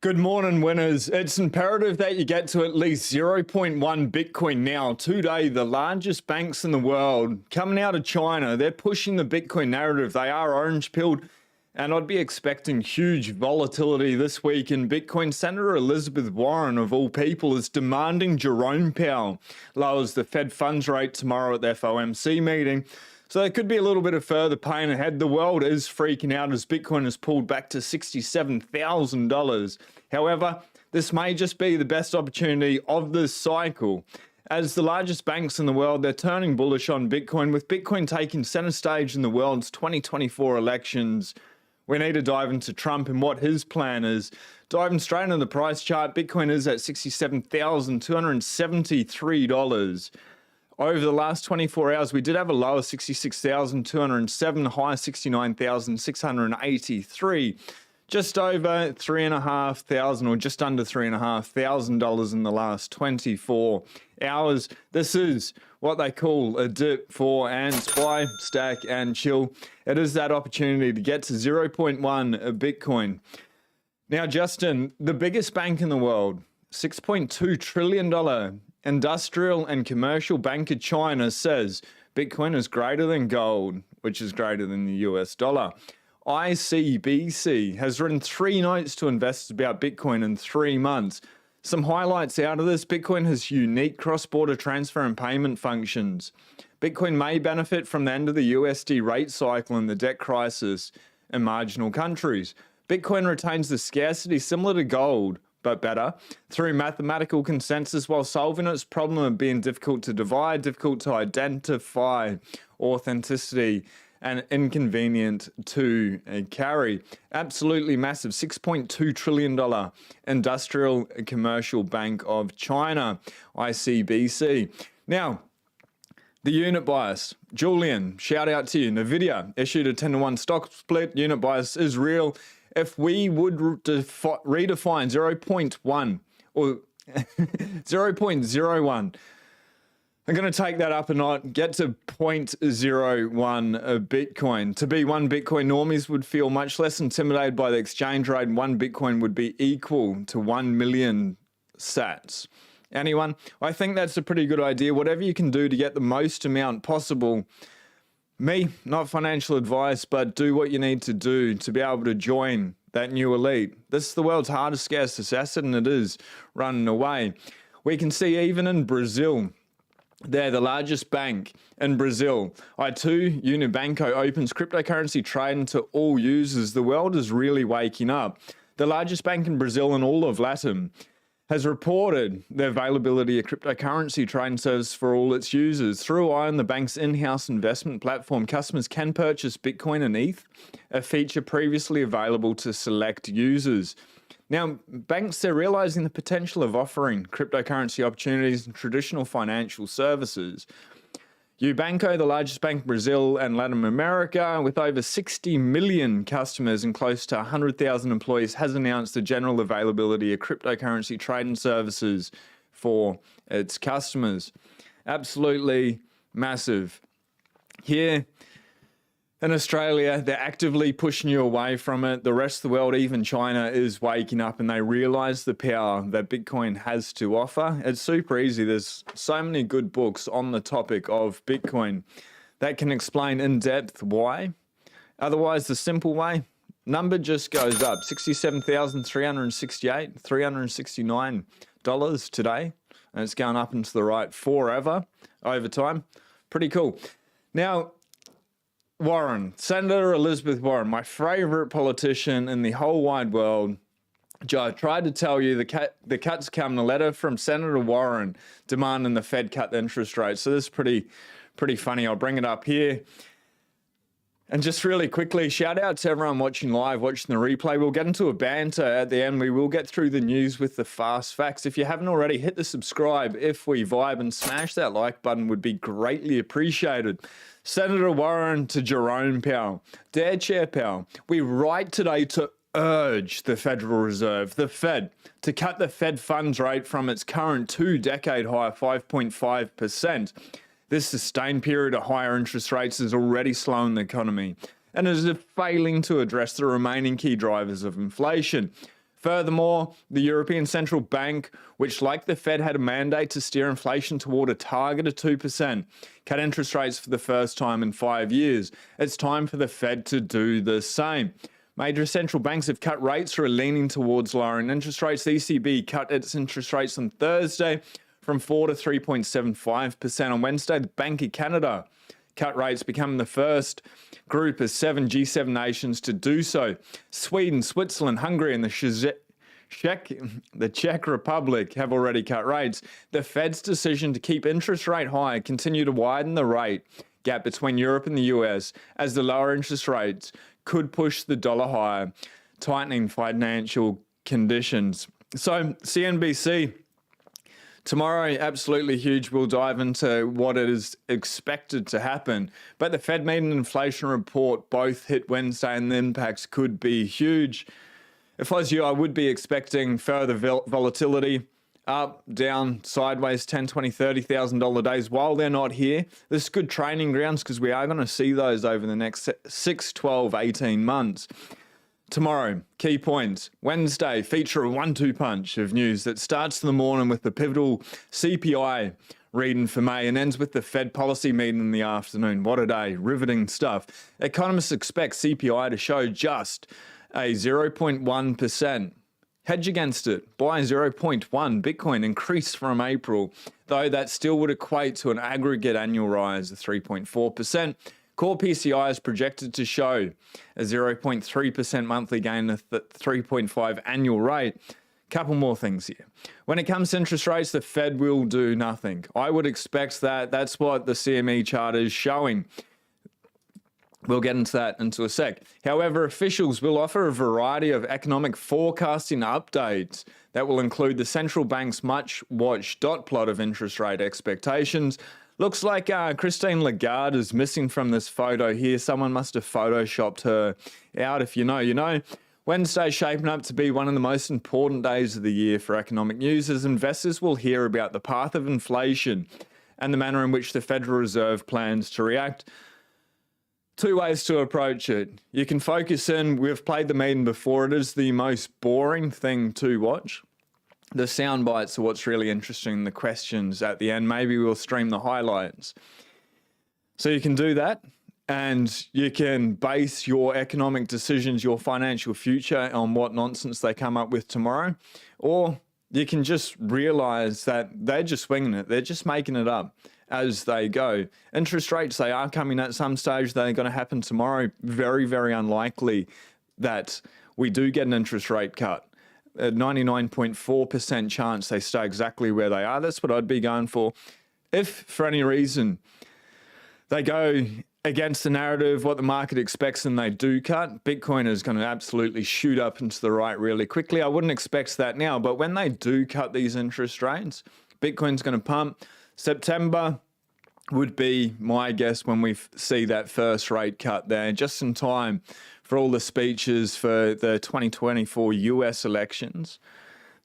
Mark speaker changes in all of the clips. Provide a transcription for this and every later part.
Speaker 1: Good morning, winners. It's imperative that you get to at least 0.1 Bitcoin now. Today, the largest banks in the world coming out of China, they're pushing the Bitcoin narrative. They are orange-pilled, and I'd be expecting huge volatility this week in Bitcoin. Senator Elizabeth Warren, of all people, is demanding Jerome Powell lowers the Fed funds rate tomorrow at the FOMC meeting. So there could be a little bit of further pain ahead. The world is freaking out as Bitcoin has pulled back to $67,000. However, this may just be the best opportunity of this cycle. As the largest banks in the world, they're turning bullish on Bitcoin, with Bitcoin taking center stage in the world's 2024 elections. We need to dive into Trump and what his plan is. Diving straight into the price chart, Bitcoin is at $67,273. Over the last 24 hours, we did have a low of 66,207, high 69,683. Just over $3,500 or just under $3,500 in the last 24 hours. This is what they call a dip for and buy, stack and chill. It is that opportunity to get to 0.1 of Bitcoin. Now, Justin, the biggest bank in the world, $6.2 trillion industrial and commercial bank of China, says Bitcoin is greater than gold, which is greater than the US dollar. CBDC has written 3 notes to investors about Bitcoin in 3 months. Some highlights out of this: Bitcoin has unique cross-border transfer and payment functions. Bitcoin may benefit from the end of the USD rate cycle and the debt crisis in marginal countries. Bitcoin retains the scarcity similar to gold, but better, through mathematical consensus while solving its problem of being difficult to divide, difficult to identify, authenticity, and inconvenient to carry. Absolutely massive $6.2 trillion industrial commercial bank of China, ICBC. Now, the unit bias. Julian, shout out to you. NVIDIA issued a 10-to-1 stock split. Unit bias is real. If we would redefine 0.1 or 0.01, I'm going to take that up a notch, get to 0.01 of Bitcoin. To be 1 Bitcoin, normies would feel much less intimidated by the exchange rate. 1 Bitcoin would be equal to 1 million sats. Anyone? I think that's a pretty good idea. Whatever you can do to get the most amount possible. Me, not financial advice, but do what you need to do to be able to join that new elite. This is the world's hardest, scarcest asset, and it is running away. We can see even in Brazil, they're the largest bank in Brazil. I2 Unibanco opens cryptocurrency trading to all users. The world is really waking up. The largest bank in Brazil and all of Latin has reported the availability of cryptocurrency trading service for all its users. Through Ion, the bank's in-house investment platform, customers can purchase Bitcoin and ETH, a feature previously available to select users. Now, banks, they're realizing the potential of offering cryptocurrency opportunities in traditional financial services. Ubanco, the largest bank in Brazil and Latin America, with over 60 million customers and close to 100,000 employees, has announced the general availability of cryptocurrency trading services for its customers. Absolutely massive. Here in Australia, they're actively pushing you away from it. The rest of the world, even China, is waking up and they realize the power that Bitcoin has to offer. It's super easy. There's so many good books on the topic of Bitcoin that can explain in depth why. Otherwise, the simple way, number just goes up. $67,368, $369 today. And it's going up into the right forever over time. Pretty cool. Now, Warren, Senator Elizabeth Warren, my favorite politician in the whole wide world. Joe, I tried to tell you the cut's coming. A letter from Senator Warren demanding the Fed cut the interest rate. So this is pretty funny. I'll bring it up here. And just really quickly, shout out to everyone watching live, watching the replay. We'll get into a banter at the end. We will get through the news with the fast facts. If you haven't already, hit the subscribe if we vibe and smash that like button would be greatly appreciated. Senator Warren to Jerome Powell. Dear Chair Powell, we write today to urge the Federal Reserve, the Fed, to cut the Fed funds rate from its current 2-decade high of 5.5%. This sustained period of higher interest rates is already slowing the economy and is failing to address the remaining key drivers of inflation. Furthermore, the European Central Bank, which like the Fed had a mandate to steer inflation toward a target of 2%, cut interest rates for the first time in 5 years. It's time for the Fed to do the same. Major central banks have cut rates or are leaning towards lowering interest rates. The ECB cut its interest rates on Thursday from 4 to 3.75% on Wednesday. The Bank of Canada cut rates, becoming the first group of 7 G7 nations to do so. Sweden, Switzerland, Hungary, and the Czech Republic have already cut rates. The Fed's decision to keep interest rate high continue to widen the rate gap between Europe and the US, as the lower interest rates could push the dollar higher, tightening financial conditions. So CNBC tomorrow, absolutely huge. We'll dive into what it is expected to happen. But the Fed meeting and inflation report both hit Wednesday, and the impacts could be huge. If I was you, I would be expecting further volatility, up, down, sideways, 10, 20, $30,000 days. While they're not here, this is good training grounds because we are going to see those over the next 6, 12, 18 months. Tomorrow, key points. Wednesday, feature a 1-2 punch of news that starts in the morning with the pivotal CPI reading for May and ends with the Fed policy meeting in the afternoon. What a day. Riveting stuff. Economists expect CPI to show just a 0.1%. Hedge against it. Buy 0.1. Bitcoin increased from April, though that still would equate to an aggregate annual rise of 3.4%. Core PCI is projected to show a 0.3% monthly gain at the 3.5 annual rate. Couple more things here. When it comes to interest rates, the Fed will do nothing. I would expect that. That's what the CME chart is showing. We'll get into that into a sec. However, officials will offer a variety of economic forecasting updates that will include the central bank's much-watched dot plot of interest rate expectations. Looks like Christine Lagarde is missing from this photo here. Someone must have photoshopped her out. If you know, you know. Wednesday's shaping up to be one of the most important days of the year for economic news, as investors will hear about the path of inflation and the manner in which the Federal Reserve plans to react. Two ways to approach it. You can focus in. We've played the meeting before. It is the most boring thing to watch. The sound bites are what's really interesting, the questions at the end. Maybe we'll stream the highlights. So you can do that, and you can base your economic decisions, your financial future, on what nonsense they come up with tomorrow. Or you can just realize that they're just swinging it. They're just making it up as they go. Interest rates, they are coming at some stage. They're going to happen tomorrow. Very, very unlikely that we do get an interest rate cut. A 99.4% chance they stay exactly where they are. That's what I'd be going for. If, for any reason, they go against the narrative, what the market expects, and they do cut, Bitcoin is going to absolutely shoot up into the right really quickly. I wouldn't expect that now, but when they do cut these interest rates, Bitcoin's going to pump. September would be my guess when we see that first rate cut there, just in time for all the speeches for the 2024 US elections.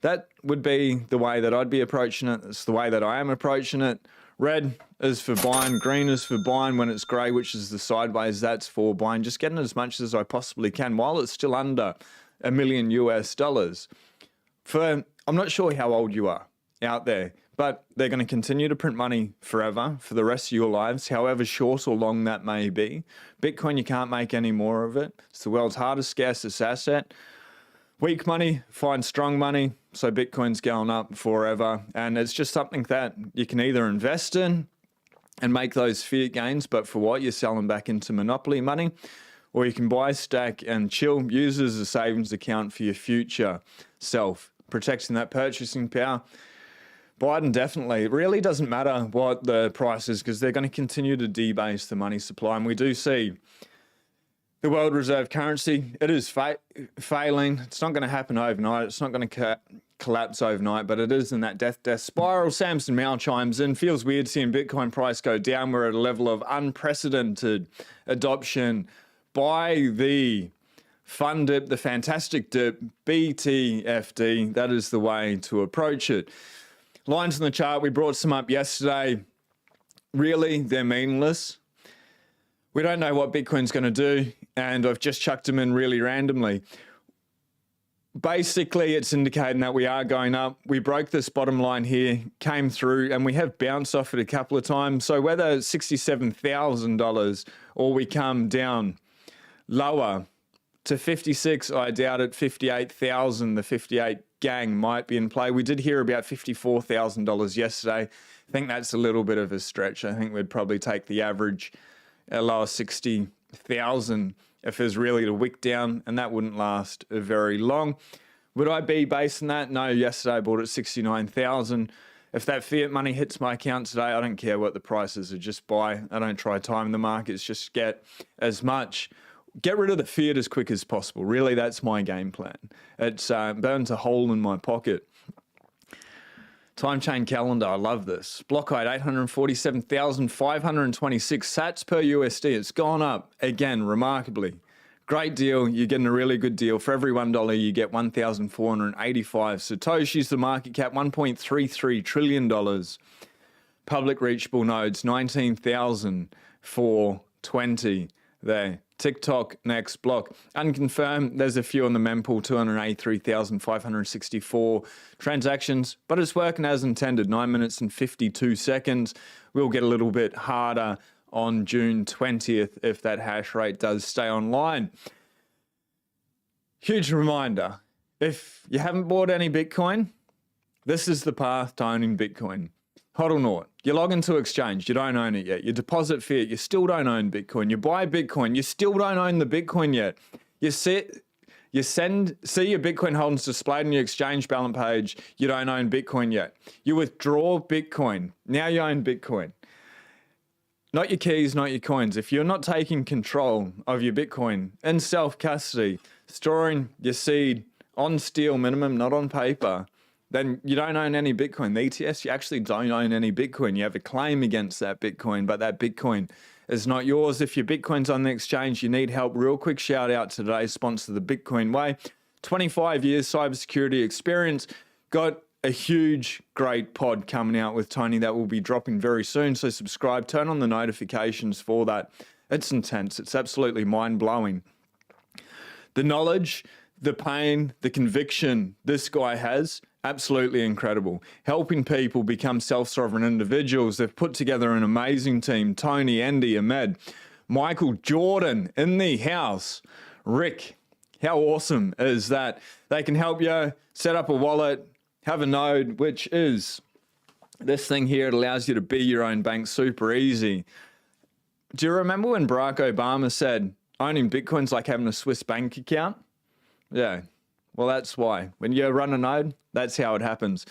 Speaker 1: That would be the way that I'd be approaching it. It's the way that I am approaching it. Red is for buying, green is for buying. When it's grey, which is the sideways, that's for buying. Just getting as much as I possibly can while it's still under $1 million US. I'm not sure how old you are out there, but they're going to continue to print money forever for the rest of your lives, however short or long that may be. Bitcoin, you can't make any more of it. It's the world's hardest, scarcest asset. Weak money finds strong money, so Bitcoin's going up forever. And it's just something that you can either invest in and make those fiat gains, but for what? You're selling back into monopoly money. Or you can buy, stack, and chill. Use it as a savings account for your future self, protecting that purchasing power. Biden definitely. It really doesn't matter what the price is because they're going to continue to debase the money supply. And we do see the world reserve currency, it is failing. It's not going to happen overnight. It's not going to collapse overnight, but it is in that death spiral. Samson Mao chimes in. Feels weird seeing Bitcoin price go down. We're at a level of unprecedented adoption by the fun dip, the fantastic dip, BTFD. That is the way to approach it. Lines in the chart, we brought some up yesterday. Really, they're meaningless. We don't know what Bitcoin's going to do, and I've just chucked them in really randomly. basically, it's indicating that we are going up. We broke this bottom line here, came through, and we have bounced off it a couple of times. So whether it's $67,000 or we come down lower to 56, I doubt it. 58,000, the 58 gang might be in play. We did hear about $54,000 yesterday. I think that's a little bit of a stretch. I think we'd probably take the average at lower 60,000 if there's really a wick down, and that wouldn't last very long. Would I be basing that? No, yesterday I bought at 69,000. If that fiat money hits my account today, I don't care what the price is. I just buy. I don't try time the markets, just get as much. Get rid of the fiat as quick as possible. Really, that's my game plan. It's burns a hole in my pocket. Time chain calendar, I love this. Block height, 847,526 sats per USD. It's gone up again, remarkably. Great deal. You're getting a really good deal. For every $1, you get 1,485 satoshis. The market cap, $1.33 trillion. Public reachable nodes, 19,420 there. TikTok, next block. Unconfirmed, there's a few on the mempool, 283,564 transactions, but it's working as intended, 9 minutes and 52 seconds. We'll get a little bit harder on June 20th if that hash rate does stay online. Huge reminder, if you haven't bought any Bitcoin, this is the path to owning Bitcoin. Hodl naught. You log into exchange, you don't own it yet. You deposit fiat, you still don't own Bitcoin. You buy Bitcoin, you still don't own the Bitcoin yet. You see your Bitcoin holdings displayed on your exchange balance page, you don't own Bitcoin yet. You withdraw Bitcoin, now you own Bitcoin. Not your keys, not your coins. If you're not taking control of your Bitcoin in self-custody, storing your seed on steel minimum, not on paper, then you don't own any Bitcoin. The ETS, you actually don't own any Bitcoin. You have a claim against that Bitcoin, but that Bitcoin is not yours. If your Bitcoin's on the exchange, you need help. Real quick shout out to today's sponsor, The Bitcoin Way. 25 years cybersecurity experience. Got a huge, great pod coming out with Tony that will be dropping very soon. So subscribe, turn on the notifications for that. It's intense. It's absolutely mind-blowing. The knowledge, the pain, the conviction this guy has, absolutely incredible. Helping people become self-sovereign individuals. They've put together an amazing team. Tony, Andy, Ahmed, Michael, Jordan in the house. Rick, how awesome is that? They can help you set up a wallet, have a node, which is this thing here. It allows you to be your own bank super easy. Do you remember when Barack Obama said owning Bitcoin's like having a Swiss bank account? Yeah. Well, that's why. When you run a node, that's how it happens.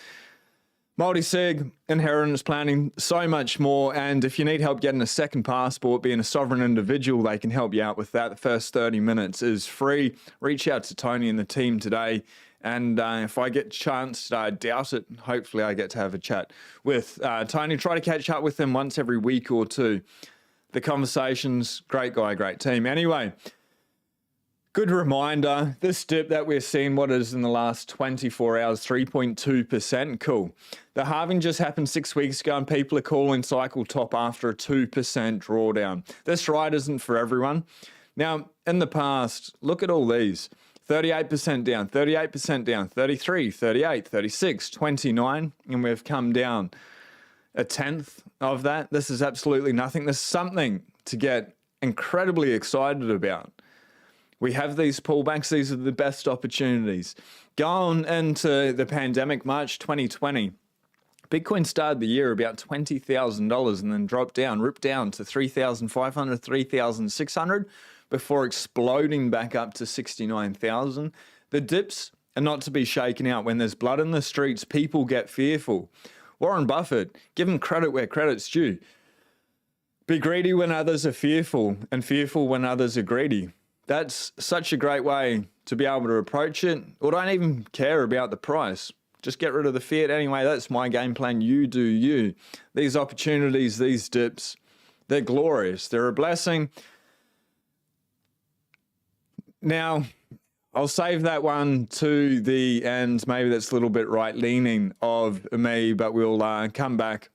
Speaker 1: Multi-sig, inheritance planning, so much more. And if you need help getting a second passport, being a sovereign individual, they can help you out with that. The first 30 minutes is free. Reach out to Tony and the team today. And if I get a chance, I doubt it, hopefully I get to have a chat with Tony. Try to catch up with him once every week or two. The conversations, great guy, great team. Anyway, good reminder, this dip that we're seeing, what is in the last 24 hours, 3.2%, cool. The halving just happened 6 weeks ago and people are calling cycle top after a 2% drawdown. This ride isn't for everyone. Now, in the past, look at all these. 38% down, 38% down, 33, 38, 36, 29, and we've come down a tenth of that. This is absolutely nothing. There's something to get incredibly excited about. We have these pullbacks. These are the best opportunities. Going into the pandemic, March 2020, Bitcoin started the year about $20,000 and then dropped down, ripped down to 3,500, 3,600 before exploding back up to 69,000. The dips are not to be shaken out. When there's blood in the streets, people get fearful. Warren Buffett, give him credit where credit's due. Be greedy when others are fearful and fearful when others are greedy. That's such a great way to be able to approach it. Or don't even care about the price. Just get rid of the fiat anyway. That's my game plan. You do you. These opportunities, these dips, they're glorious. They're a blessing. Now, I'll save that one to the end. Maybe that's a little bit right-leaning of me, but we'll come back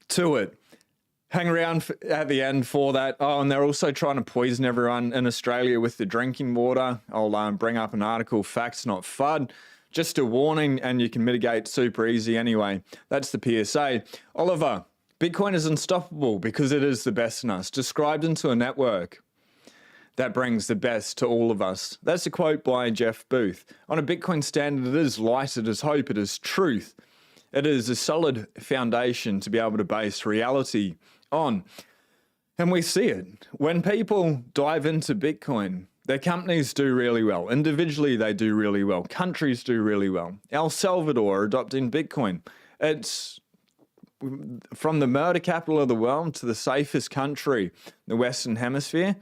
Speaker 1: to it. hang around at the end for that. Oh, and they're also trying to poison everyone in Australia with the drinking water. I'll bring up an article, Facts Not FUD. Just a warning, and you can mitigate super easy anyway. That's the PSA. Oliver, Bitcoin is unstoppable because it is the best in us, described into a network that brings the best to all of us. That's a quote by Jeff Booth. On a Bitcoin standard, it is light, it is hope, it is truth. It is a solid foundation to be able to base reality on. And we see it. When people dive into Bitcoin, their companies do really well. Individually, they do really well. Countries do really well. El Salvador adopting Bitcoin. It's from the murder capital of the world to the safest country in the Western Hemisphere.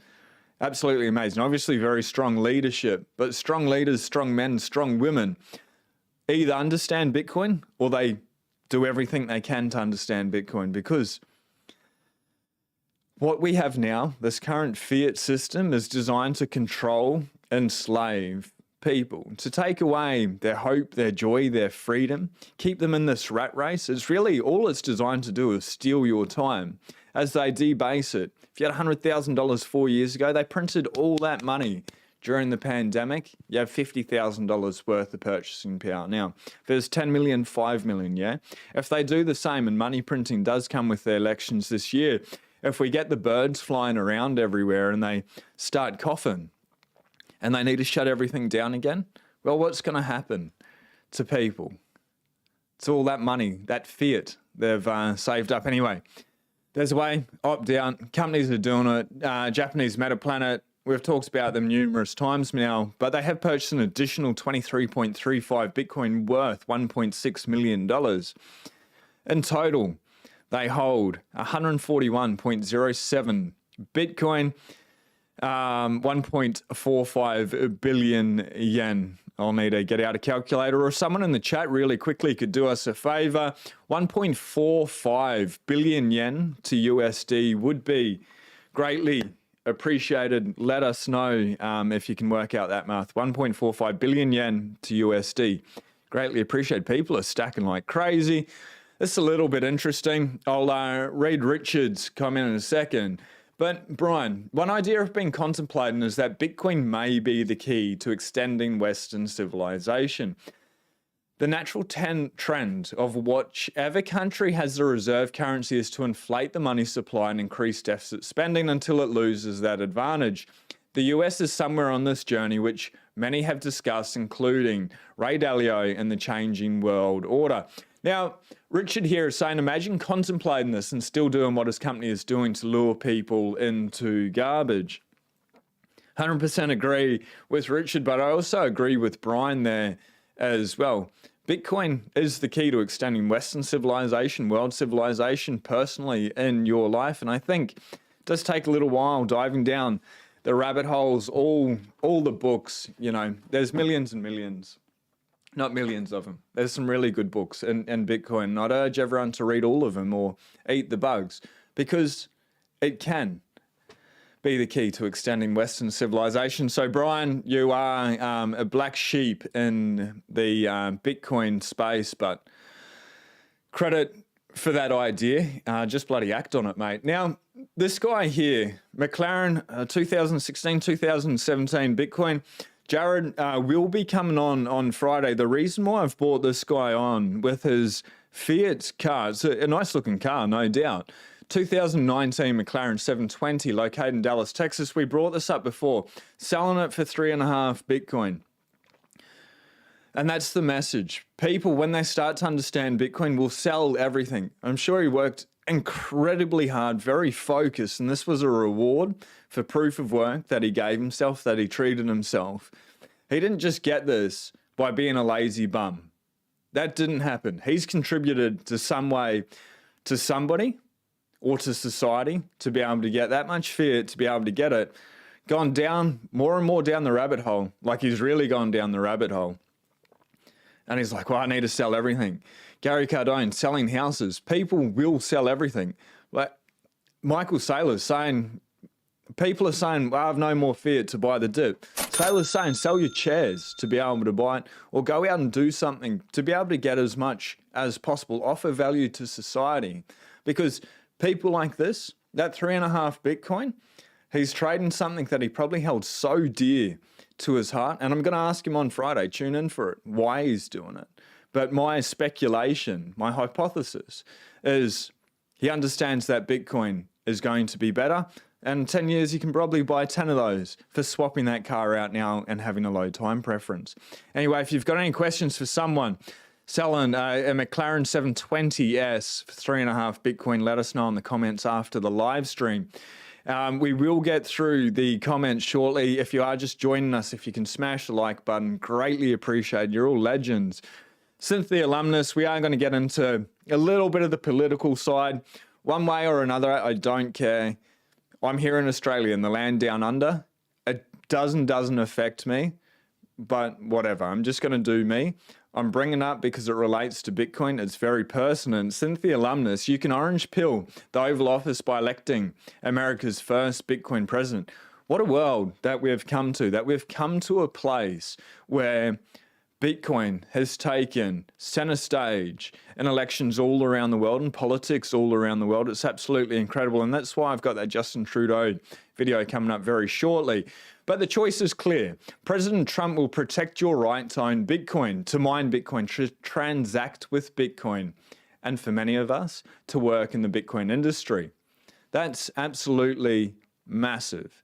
Speaker 1: Absolutely amazing. Obviously, very strong leadership, but strong leaders, strong men, strong women either understand Bitcoin or they do everything they can to understand Bitcoin, because what we have now, this current fiat system, is designed to control, enslave people, to take away their hope, their joy, their freedom, keep them in this rat race. It's really all it's designed to do is steal your time as they debase it. If you had $100,000 4 years ago, they printed all that money during the pandemic. You have $50,000 worth of purchasing power. Now, if there's 10 million, 5 million, yeah? If they do the same, and money printing does come with the elections this year, if we get the birds flying around everywhere and they start coughing and they need to shut everything down again, well, what's going to happen to people? It's all that money, that fiat they've saved up. Anyway, there's a way, opt out. Companies are doing it. Japanese Metaplanet, we've talked about them numerous times now, but they have purchased an additional 23.35 Bitcoin worth $1.6 million. In total, they hold 141.07 Bitcoin, 1.45 billion yen. I'll need to get out a calculator, or someone in the chat really quickly could do us a favor. 1.45 billion yen to USD would be greatly appreciated. Let us know if you can work out that math. 1.45 billion yen to USD. Greatly appreciated. People are stacking like crazy. This is a little bit interesting. I'll read Richard's comment in a second. But Brian, one idea I've been contemplating is that Bitcoin may be the key to extending Western civilization. The natural trend of whichever country has the reserve currency is to inflate the money supply and increase deficit spending until it loses that advantage. The US is somewhere on this journey, which many have discussed, including Ray Dalio and the changing world order. Now, Richard here is saying, imagine contemplating this and still doing what his company is doing to lure people into garbage. 100% agree with Richard, but I also agree with Brian there as well. Bitcoin is the key to extending Western civilization, world civilization, personally in your life. And I think it does take a little while diving down the rabbit holes, all the books, you know, there's millions and millions. Not millions of them. There's some really good books in Bitcoin. And I'd urge everyone to read all of them or eat the bugs, because it can be the key to extending Western civilization. So, Brian, you are a black sheep in the Bitcoin space, but credit for that idea. Just bloody act on it, mate. Now, this guy here, McLaren, 2016, 2017 Bitcoin. Jared will be coming on Friday. The reason why I've brought this guy on with his Fiat car, it's a nice looking car, no doubt. 2019 McLaren 720 located in Dallas, Texas. We brought this up before, selling it for 3.5 Bitcoin. And that's the message. People, when they start to understand Bitcoin, will sell everything. I'm sure he worked incredibly hard, very focused, and this was a reward for proof of work that he gave himself, that he treated himself. He didn't just get this by being a lazy bum. That didn't happen. He's contributed to some way to somebody or to society to be able to get that much fiat, to be able to get it, gone down more and more down the rabbit hole, like he's really gone down the rabbit hole. And he's like, well, I need to sell everything. Gary Cardone, selling houses. People will sell everything. Like Michael Saylor's saying, people are saying, well, I have no more fiat to buy the dip. Saylor's saying, sell your chairs to be able to buy it, or go out and do something to be able to get as much as possible, offer value to society. Because people like this, that 3.5 Bitcoin, he's trading something that he probably held so dear to his heart. And I'm going to ask him on Friday, tune in for it, why he's doing it. But my speculation, my hypothesis is he understands that Bitcoin is going to be better. And in 10 years, you can probably buy 10 of those for swapping that car out now and having a low time preference. Anyway, if you've got any questions for someone selling a McLaren 720S for 3.5 Bitcoin, let us know in the comments after the live stream. We will get through the comments shortly. If you are just joining us, if you can smash the like button, greatly appreciate. You're all legends. Since the alumnus, we are going to get into a little bit of the political side. One way or another, I don't care. I'm here in Australia, in the land down under. It doesn't affect me, but whatever. I'm just going to do me. I'm bringing it up because it relates to Bitcoin. It's very personal. And since the alumnus, you can orange pill the Oval Office by electing America's first Bitcoin president. What a world that we've come to, a place where Bitcoin has taken center stage in elections all around the world and politics all around the world. It's absolutely incredible. And that's why I've got that Justin Trudeau video coming up very shortly. But the choice is clear. President Trump will protect your right to own Bitcoin, to mine Bitcoin, to transact with Bitcoin, and for many of us, to work in the Bitcoin industry. That's absolutely massive.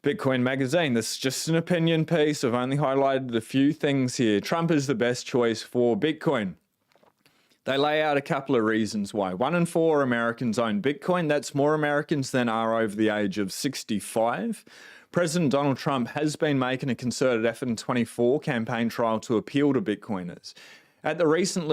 Speaker 1: Bitcoin Magazine, this is just an opinion piece. I've only highlighted a few things here. Trump is the best choice for Bitcoin. They lay out a couple of reasons why. 1 in 4 Americans own Bitcoin. That's more Americans than are over the age of 65. President Donald Trump has been making a concerted effort in 24 campaign trial to appeal to Bitcoiners. At the recent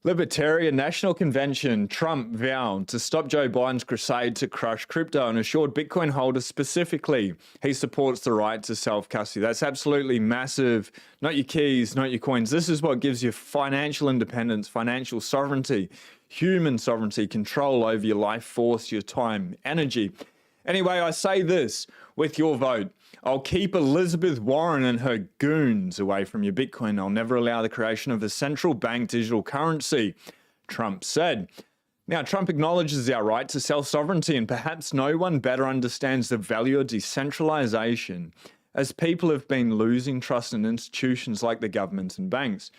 Speaker 1: Libertarian National Convention, Trump vowed to stop Joe Biden's crusade to crush crypto and assured Bitcoin holders specifically he supports the right to self-custody. That's absolutely massive. Not your keys, not your coins. This is what gives you financial independence, financial sovereignty, human sovereignty, control over your life force, your time, energy. Anyway, I say this, with your vote, I'll keep Elizabeth Warren and her goons away from your Bitcoin. I'll never allow the creation of a central bank digital currency, Trump said. Now, Trump acknowledges our right to self-sovereignty, and perhaps no one better understands the value of decentralization, as people have been losing trust in institutions like the governments and banks.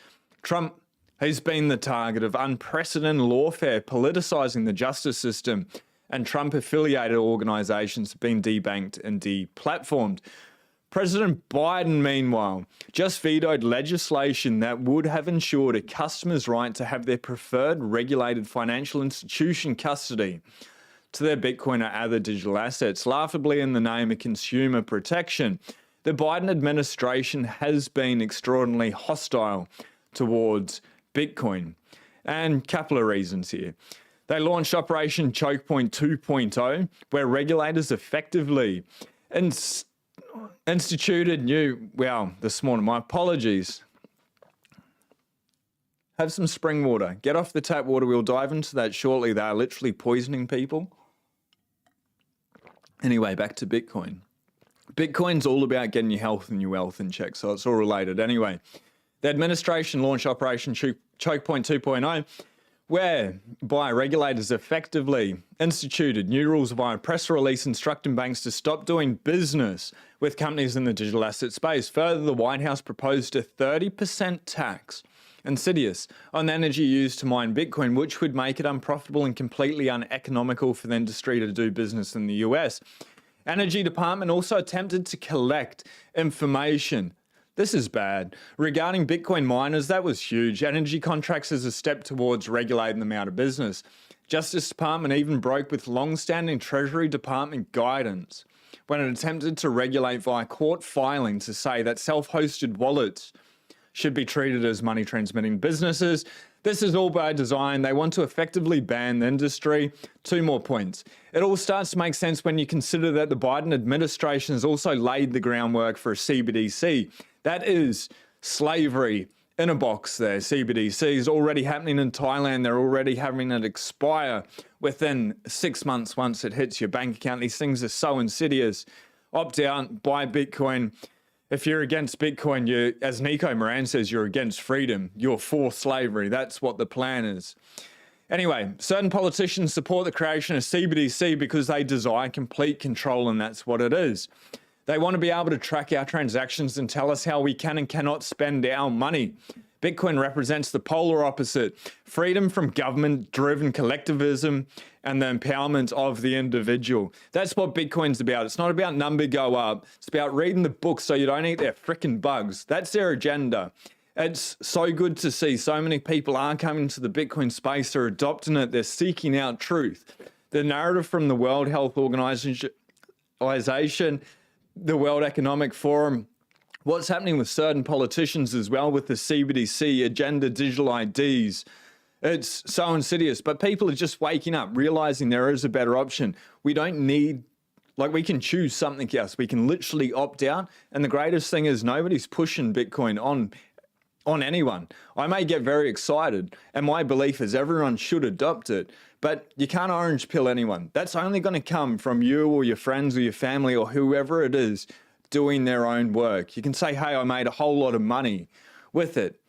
Speaker 1: Trump has been the target of unprecedented lawfare, politicizing the justice system, and Trump-affiliated organizations have been debanked and deplatformed. President Biden, meanwhile, just vetoed legislation that would have ensured a customer's right to have their preferred regulated financial institution custody to their Bitcoin or other digital assets, laughably in the name of consumer protection. The Biden administration has been extraordinarily hostile towards Bitcoin, and a couple of reasons here. They launched Operation Choke Point 2.0, where regulators effectively instituted this morning, my apologies. Have some spring water. Get off the tap water. We'll dive into that shortly. They are literally poisoning people. Anyway, back to Bitcoin. Bitcoin's all about getting your health and your wealth in check, so it's all related. Anyway, the administration launched Operation Choke Point 2.0, whereby regulators effectively instituted new rules via press release instructing banks to stop doing business with companies in the digital asset space. Further, the White House proposed a 30% tax, insidious, on the energy used to mine Bitcoin, which would make it unprofitable and completely uneconomical for the industry to do business in the US. Energy Department also attempted to collect information. This is bad. Regarding Bitcoin miners, that was huge. Energy contracts as a step towards regulating them out of business. Justice Department even broke with long-standing Treasury Department guidance when it attempted to regulate via court filing to say that self-hosted wallets should be treated as money-transmitting businesses. This is all by design. They want to effectively ban the industry. 2 more points. It all starts to make sense when you consider that the Biden administration has also laid the groundwork for a CBDC. That is slavery in a box there. CBDC is already happening in Thailand. They're already having it expire within 6 months once it hits your bank account. These things are so insidious. Opt out, buy Bitcoin. If you're against Bitcoin, you, as Nico Moran says, you're against freedom. You're for slavery. That's what the plan is. Anyway, certain politicians support the creation of CBDC because they desire complete control, and that's what it is. They want to be able to track our transactions and tell us how we can and cannot spend our money. Bitcoin represents the polar opposite: freedom from government-driven collectivism and the empowerment of the individual. That's what Bitcoin's about. It's not about number go up. It's about reading the book so you don't eat their frickin' bugs. That's their agenda. It's so good to see so many people are coming to the Bitcoin space. They're adopting it. They're seeking out truth. The narrative from the World Health Organization, the World Economic Forum, what's happening with certain politicians as well with the CBDC, agenda, digital IDs. It's so insidious, but people are just waking up, realizing there is a better option. We don't need, like, we can choose something else. We can literally opt out. And the greatest thing is nobody's pushing Bitcoin on anyone. I may get very excited, and my belief is everyone should adopt it, but you can't orange pill anyone. That's only going to come from you or your friends or your family or whoever it is doing their own work. You can say, hey, I made a whole lot of money with it.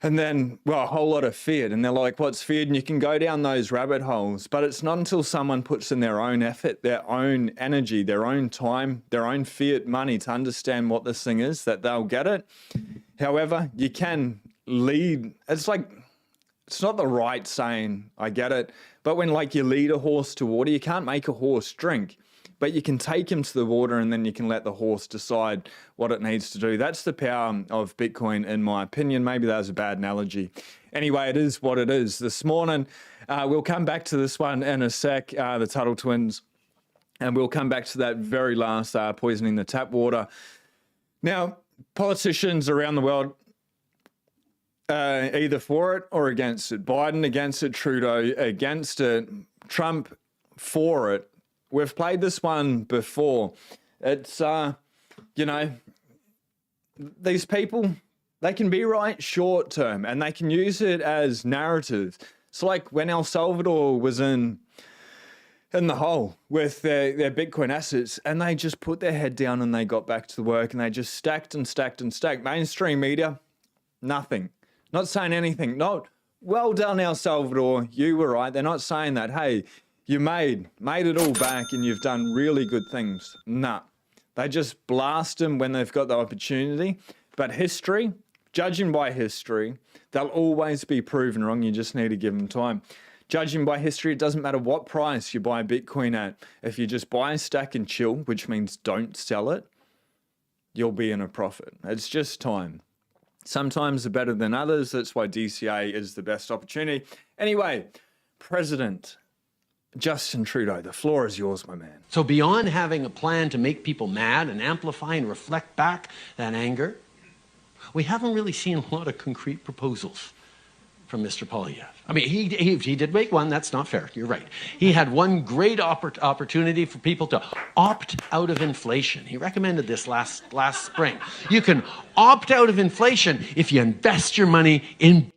Speaker 1: And then, well, a whole lot of Fiat. And they're like, what's Fiat? And you can go down those rabbit holes. But it's not until someone puts in their own effort, their own energy, their own time, their own Fiat money to understand what this thing is that they'll get it. However, you can lead. It's like, it's not the right saying, I get it. But when like you lead a horse to water, you can't make a horse drink. But you can take him to the water and then you can let the horse decide what it needs to do. That's the power of Bitcoin, in my opinion. Maybe that was a bad analogy. Anyway, it is what it is. This morning, we'll come back to this one in a sec, the Tidal twins. And we'll come back to that very last poisoning the tap water. Now, politicians around the world, either for it or against it. Biden against it, Trudeau against it, Trump for it. We've played this one before. It's, you know, these people, they can be right short term and they can use it as narrative. It's like when El Salvador was in the hole with their Bitcoin assets, and they just put their head down and they got back to work and they just stacked and stacked and stacked. Mainstream media, nothing. Not saying anything. Not, well done, El Salvador. You were right. They're not saying that, hey, you made it all back and you've done really good things. Nah. They just blast them when they've got the opportunity. But history, judging by history, they'll always be proven wrong. You just need to give them time. Judging by history, it doesn't matter what price you buy Bitcoin at. If you just buy a stack and chill, which means don't sell it, you'll be in a profit. It's just time. Sometimes they're better than others. That's why DCA is the best opportunity. Anyway, President Justin Trudeau, the floor is yours, my man.
Speaker 2: So beyond having a plan to make people mad and amplify and reflect back that anger, we haven't really seen a lot of concrete proposals from Mr. Polyev. I mean, he did make one. That's not fair. You're right. He had one great opportunity for people to opt out of inflation. He recommended this last spring. You can opt out of inflation if you invest your money in.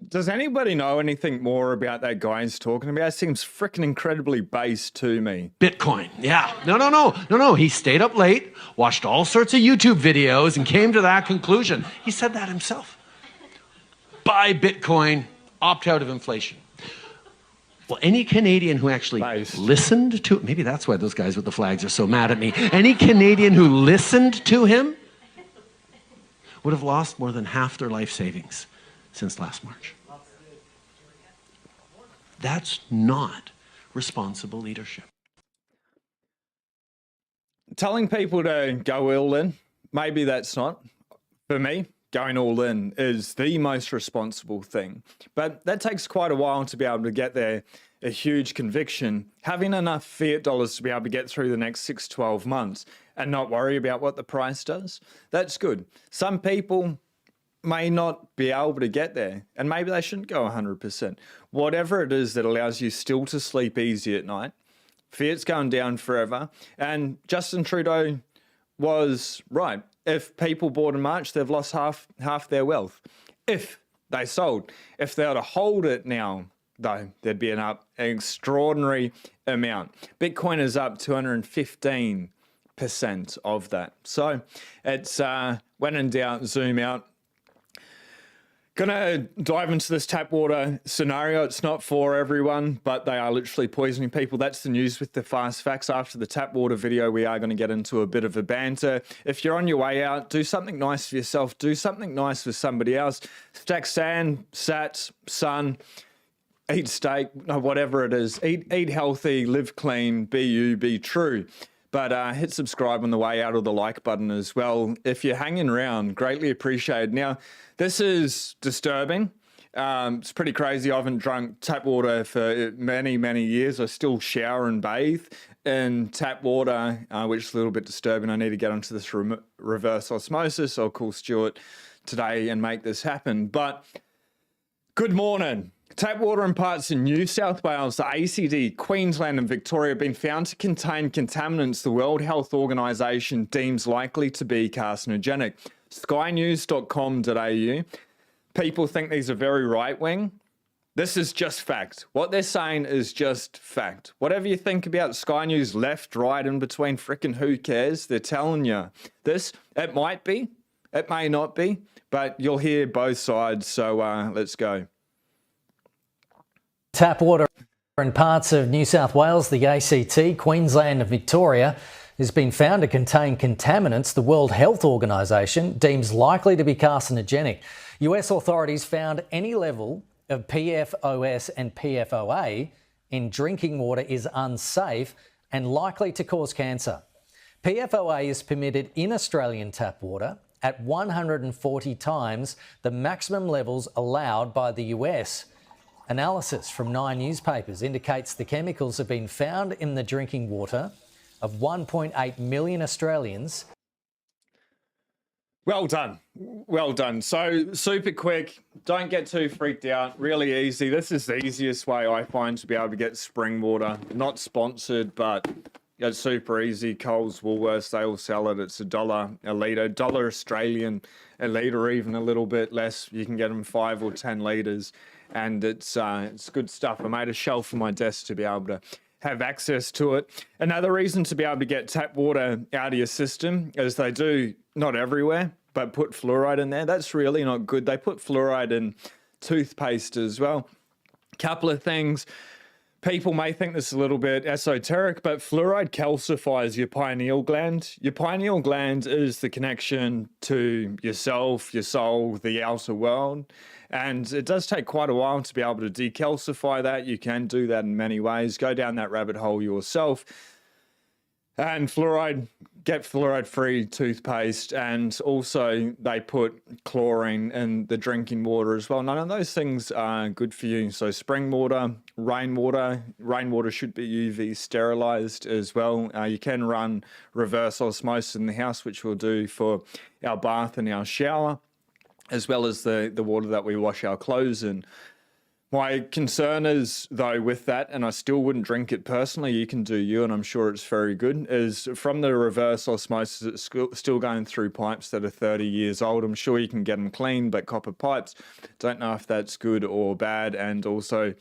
Speaker 1: Does anybody know anything more about that guy he's talking about? It seems freaking incredibly base to me.
Speaker 2: Bitcoin. Yeah. No. He stayed up late, watched all sorts of YouTube videos, and came to that conclusion. He said that himself. Buy Bitcoin, opt out of inflation. Well, any Canadian who actually listened to, maybe that's why those guys with the flags are so mad at me. Any Canadian who listened to him would have lost more than half their life savings since last March. That's not responsible leadership.
Speaker 1: Telling people to go all in, maybe that's not. For me, going all in is the most responsible thing. But that takes quite a while to be able to get there, a huge conviction. Having enough fiat dollars to be able to get through the next 6-12 months and not worry about what the price does, that's good. Some people may not be able to get there, and maybe they shouldn't go 100%. Whatever it is that allows you still to sleep easy at night, fiat's going down forever, and Justin Trudeau was right. If people bought in March, they've lost half their wealth. If they sold. If they were to hold it now, though, there'd be an extraordinary amount. Bitcoin is up 215% percent of that. So it's when in doubt, zoom out. Gonna dive into this tap water scenario. It's not for everyone, but they are literally poisoning people. That's the news with the fast facts. After the tap water video, we are going to get into a bit of a banter. If you're on your way out, do something nice for yourself. Do something nice for somebody else. Stack sand, sats, sun, eat steak, whatever it is. Eat healthy, live clean, be you, be true. But hit subscribe on the way out, or the like button as well. If you're hanging around, greatly appreciated. Now, this is disturbing. It's pretty crazy. I haven't drunk tap water for many, many years. I still shower and bathe in tap water, which is a little bit disturbing. I need to get onto this reverse osmosis. I'll call Stuart today and make this happen. But good morning. Tap water in parts in New South Wales, the ACT, Queensland and Victoria have been found to contain contaminants the World Health Organization deems likely to be carcinogenic. Skynews.com.au. People think these are very right-wing. This is just fact. What they're saying is just fact. Whatever you think about Sky News, left, right, in between, frickin' who cares? They're telling you this. It might be, it may not be, but you'll hear both sides. So let's go.
Speaker 3: Tap water in parts of New South Wales, the ACT, Queensland and Victoria has been found to contain contaminants the World Health Organization deems likely to be carcinogenic. US authorities found any level of PFOS and PFOA in drinking water is unsafe and likely to cause cancer. PFOA is permitted in Australian tap water at 140 times the maximum levels allowed by the US. Analysis from 9 newspapers indicates the chemicals have been found in the drinking water of 1.8 million Australians.
Speaker 1: Well done. Well done. So super quick. Don't get too freaked out. Really easy. This is the easiest way I find to be able to get spring water. Not sponsored, but it's super easy. Coles, Woolworths, they all sell it. It's $1 a litre, $1 Australian a litre, even a little bit less. You can get them 5 or 10 litres. And it's good stuff. I made a shelf on my desk to be able to have access to it. Another reason to be able to get tap water out of your system is they do, not everywhere, but put fluoride in there. That's really not good. They put fluoride in toothpaste as well. Couple of things. People may think this is a little bit esoteric, but fluoride calcifies your pineal gland. Your pineal gland is the connection to yourself, your soul, the outer world. And it does take quite a while to be able to decalcify that. You can do that in many ways. Go down that rabbit hole yourself. And fluoride, get fluoride-free toothpaste. And also they put chlorine in the drinking water as well. None of those things are good for you. So spring water, rainwater should be UV sterilized as well. You can run reverse osmosis in the house, which we'll do for our bath and our shower, as well as the water that we wash our clothes in. My concern is, though, with that, and I still wouldn't drink it personally, you can do you, and I'm sure it's very good, is from the reverse osmosis, it's still going through pipes that are 30 years old. I'm sure you can get them clean, but copper pipes, don't know if that's good or bad. And also,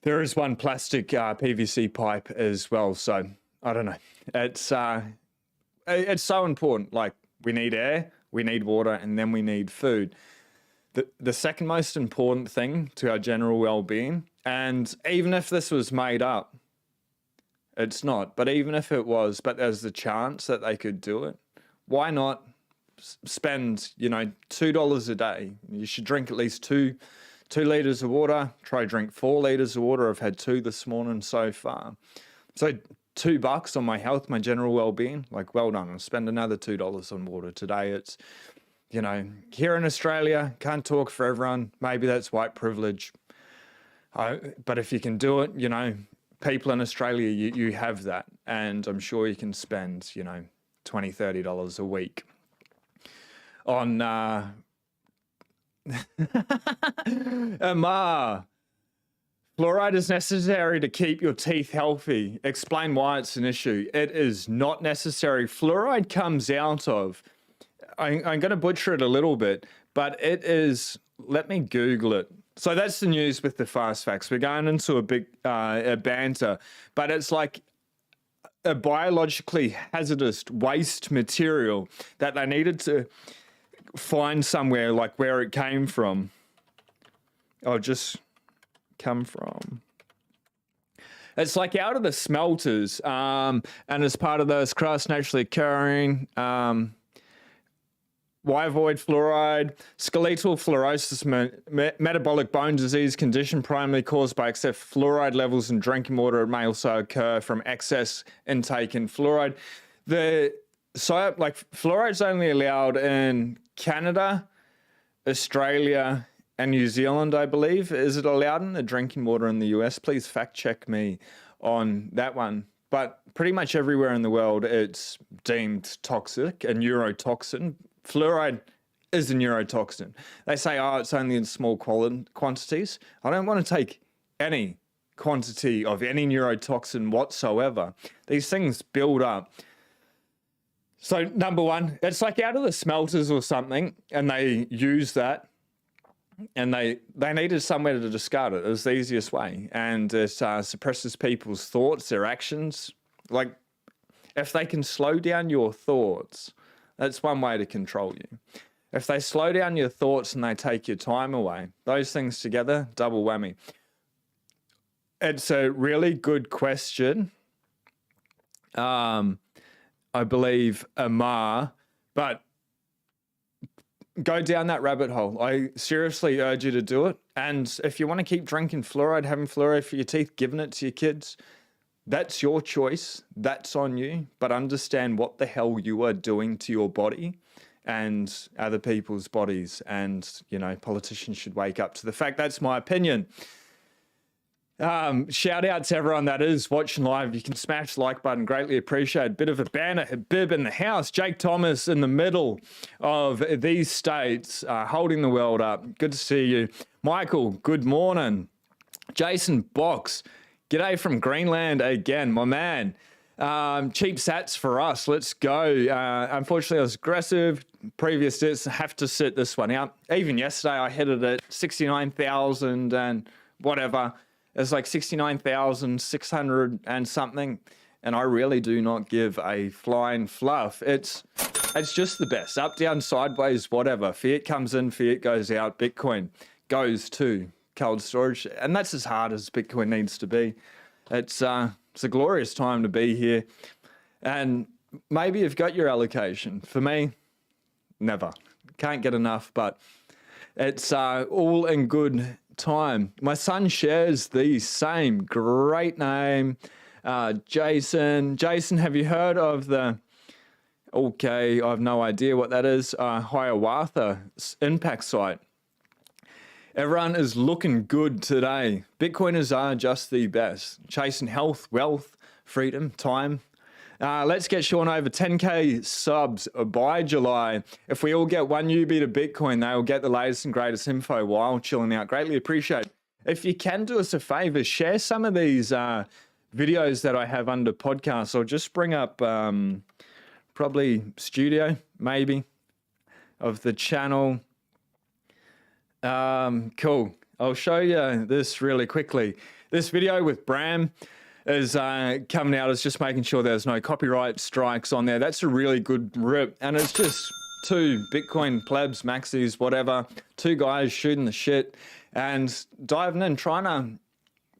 Speaker 1: there is one plastic PVC pipe as well, so I don't know. It's so important. Like, we need air, we need water, and then we need food. The second most important thing to our general well-being, and even if this was made up, it's not, but even if it was, but there's the chance that they could do it, why not spend, $2 a day? You should drink at least two litres of water. Try drink 4 litres of water. I've had 2 this morning so far. So $2 on my health, my general well-being, like, well done. I'll spend another $2 on water today. It's, here in Australia, can't talk for everyone. Maybe that's white privilege. But if you can do it, people in Australia, you have that. And I'm sure you can spend, $20, $30 a week on fluoride is necessary to keep your teeth healthy. Explain why it's an issue. It is not necessary. Fluoride comes out of, I'm going to butcher it a little bit, but it is, let me Google it. So that's the news with the fast facts. We're going into a big a banter, but it's like a biologically hazardous waste material that they needed to find somewhere, like where it came from. Or just come from. It's like out of the smelters, and as part of those crust naturally occurring. Why avoid fluoride? Skeletal fluorosis, metabolic bone disease condition primarily caused by excess fluoride levels in drinking water. It may also occur from excess intake in fluoride. Fluoride's only allowed in Canada, Australia, and New Zealand, I believe. Is it allowed in the drinking water in the US? Please fact check me on that one. But pretty much everywhere in the world, it's deemed toxic, a neurotoxin. Fluoride is a neurotoxin. They say, oh, it's only in small quantities. I don't want to take any quantity of any neurotoxin whatsoever. These things build up. So number one, it's like out of the smelters or something, and they use that, and they needed somewhere to discard it. It was the easiest way. And it suppresses people's thoughts, their actions. Like, if they can slow down your thoughts, that's one way to control you. If they slow down your thoughts and they take your time away, those things together, double whammy. It's a really good question. I believe Amar, but go down that rabbit hole. I seriously urge you to do it. And if you want to keep drinking fluoride, having fluoride for your teeth, giving it to your kids, that's your choice. That's on you. But understand what the hell you are doing to your body and other people's bodies. And, politicians should wake up to the fact. That's my opinion. Shout out to everyone that is watching live. You can smash the like button. Greatly appreciate. Bit of a banner. Bib in the house. Jake Thomas in the middle of these states, holding the world up. Good to see you. Michael, good morning. Jason Box. G'day from Greenland again, my man. Cheap sats for us. Let's go. Unfortunately, I was aggressive. Previous hits have to sit this one out. Even yesterday, I hit it at 69,000 and whatever. It's like 69,600 and something. And I really do not give a flying fluff. It's just the best. Up, down, sideways, whatever. Fiat comes in, Fiat goes out. Bitcoin goes to cold storage, and that's as hard as Bitcoin needs to be. It's a glorious time to be here, and maybe you've got your allocation. For me, never. Can't get enough, but it's all in good time. My son shares the same. Great name, Jason. Jason, have you heard of the? Okay, I have no idea what that is. Hiawatha impact site. Everyone is looking good today. Bitcoiners are just the best. Chasing health, wealth, freedom, time. Let's get Sean over 10K subs by July. If we all get one newbie to Bitcoin, they will get the latest and greatest info while chilling out. Greatly appreciate it. If you can do us a favor, share some of these videos that I have under podcasts. I'll just bring up probably studio, maybe, of the channel. Cool. I'll show you this really quickly. This video with Bram is coming out. It's just making sure there's no copyright strikes on there. That's a really good rip. And it's just two Bitcoin plebs, maxis, whatever. Two guys shooting the shit and diving in, trying to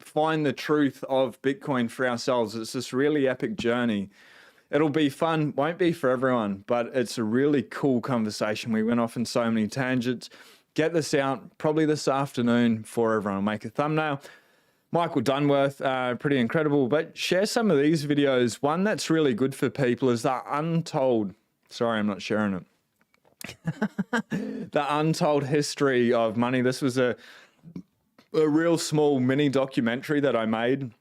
Speaker 1: find the truth of Bitcoin for ourselves. It's this really epic journey. It'll be fun. Won't be for everyone, but it's a really cool conversation. We went off in so many tangents. Get this out probably this afternoon for everyone. I'll make a thumbnail. Michael Dunworth, pretty incredible. But share some of these videos. One that's really good for people is the untold. Sorry, I'm not sharing it. The untold history of money. This was a real small mini documentary that I made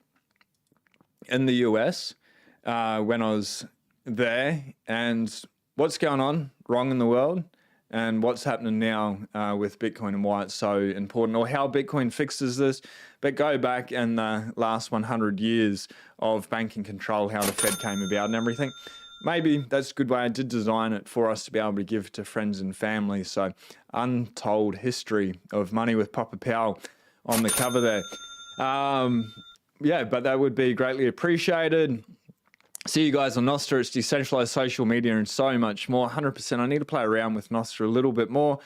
Speaker 1: in the US when I was there, and what's going on wrong in the world. And what's happening now with Bitcoin and why it's so important, or how Bitcoin fixes this. But go back in the last 100 years of banking control, how the Fed came about and everything. Maybe that's a good way. I did design it for us to be able to give to friends and family. So untold history of money with Papa Powell on the cover there. Yeah, but that would be greatly appreciated. See you guys on Nostra. It's decentralized social media and so much more. 100%. I need to play around with Nostra a little bit more.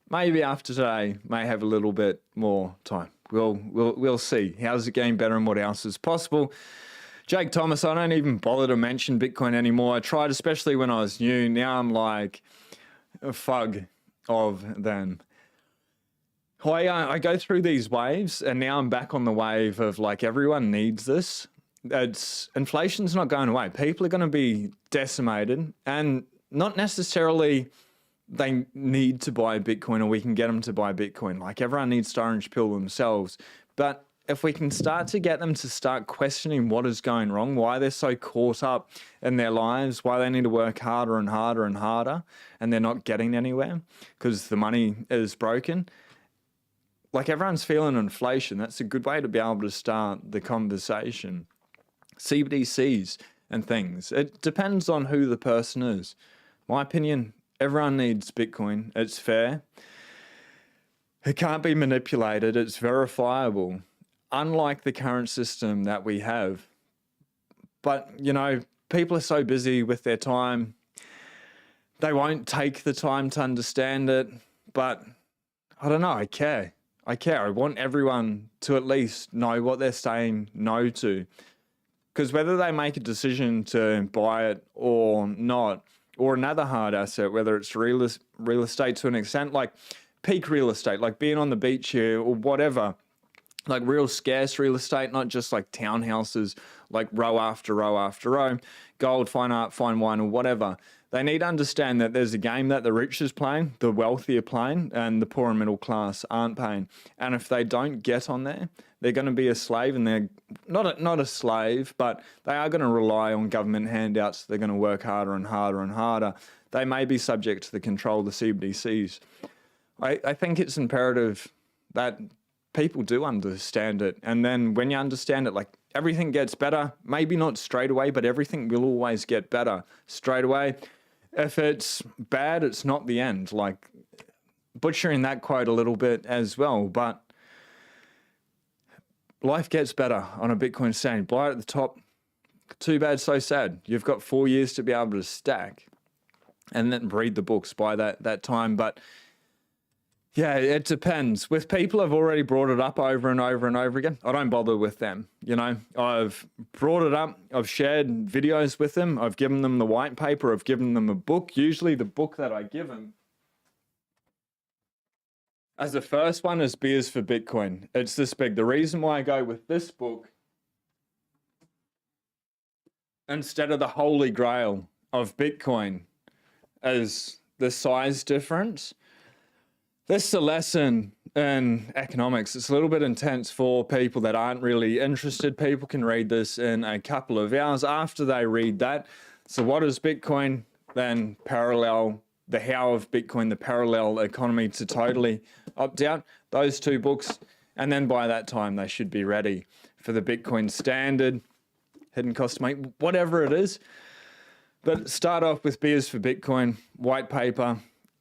Speaker 1: Maybe after today, may have a little bit more time. We'll see. How's it getting better and what else is possible? Jake Thomas, I don't even bother to mention Bitcoin anymore. I tried, especially when I was new. Now I'm like a fug of them. I go through these waves, and now I'm back on the wave of like everyone needs this. Inflation's not going away. People are going to be decimated, and not necessarily they need to buy Bitcoin or we can get them to buy Bitcoin. Like everyone needs to orange pill themselves. But if we can start to get them to start questioning what is going wrong, why they're so caught up in their lives, why they need to work harder and harder and harder, and they're not getting anywhere because the money is broken. Like everyone's feeling inflation. That's a good way to be able to start the conversation. CBDCs and things. It depends on who the person is. My opinion, everyone needs Bitcoin. It's fair. It can't be manipulated. It's verifiable. Unlike the current system that we have. But, you know, people are so busy with their time. They won't take the time to understand it. But I don't know. I care. I want everyone to at least know what they're saying no to. Because whether they make a decision to buy it or not, or another hard asset, whether it's real estate to an extent, like peak real estate, like being on the beach here or whatever, like real scarce real estate, not just like townhouses, like row after row after row, gold, fine art, fine wine, or whatever. They need to understand that there's a game that the rich is playing, the wealthy are playing, and the poor and middle class aren't playing. And if they don't get on there, they're going to be a slave, and they're not a slave, but they are going to rely on government handouts. They're going to work harder and harder and harder. They may be subject to the control of the CBDCs. I think it's imperative that people do understand it. And then when you understand it, like everything gets better, maybe not straight away, but everything will always get better straight away. If it's bad, it's not the end. Like butchering that quote a little bit as well, but life gets better on a Bitcoin stand. Buy it at the top. Too bad, so sad. You've got 4 years to be able to stack and then read the books by that time. But yeah, it depends. With people, I've already brought it up over and over and over again. I don't bother with them. You know, I've brought it up. I've shared videos with them. I've given them the white paper. I've given them a book. Usually the book that I give them as the first one is Beers for Bitcoin. It's this big. The reason why I go with this book instead of the Holy Grail of Bitcoin is the size difference. This is a lesson in economics. It's a little bit intense for people that aren't really interested. People can read this in a couple of hours after they read that. So what is Bitcoin? Then parallel, the how of Bitcoin, the parallel economy to totally opt out. Those two books. And then by that time, they should be ready for the Bitcoin standard, hidden cost to make, whatever it is. But start off with Beers for Bitcoin, white paper.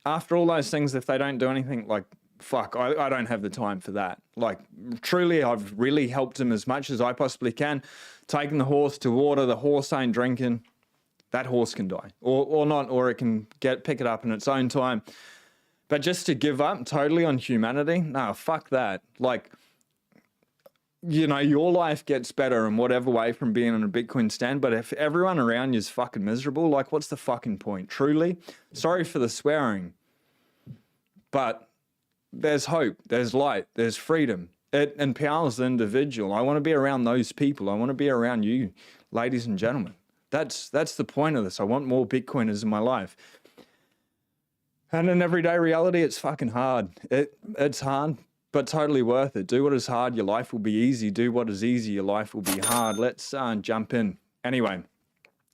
Speaker 1: After all those things, if they don't do anything, like, fuck, I don't have the time for that. Like, truly, I've really helped them as much as I possibly can. Taking the horse to water, the horse ain't drinking, that horse can die. Or not, or it can pick it up in its own time. But just to give up totally on humanity, no, fuck that. Like, you know, your life gets better in whatever way from being on a Bitcoin stand, but if everyone around you is fucking miserable, like, what's the fucking point? Truly, sorry for the swearing, but there's hope, there's light, there's freedom. It empowers the individual. I want to be around those people. I want to be around you, ladies and gentlemen. That's the point of this. I want more Bitcoiners in my life. And in everyday reality, it's fucking hard. It's hard, but totally worth it. Do what is hard, your life will be easy. Do what is easy, your life will be hard. Let's jump in. Anyway,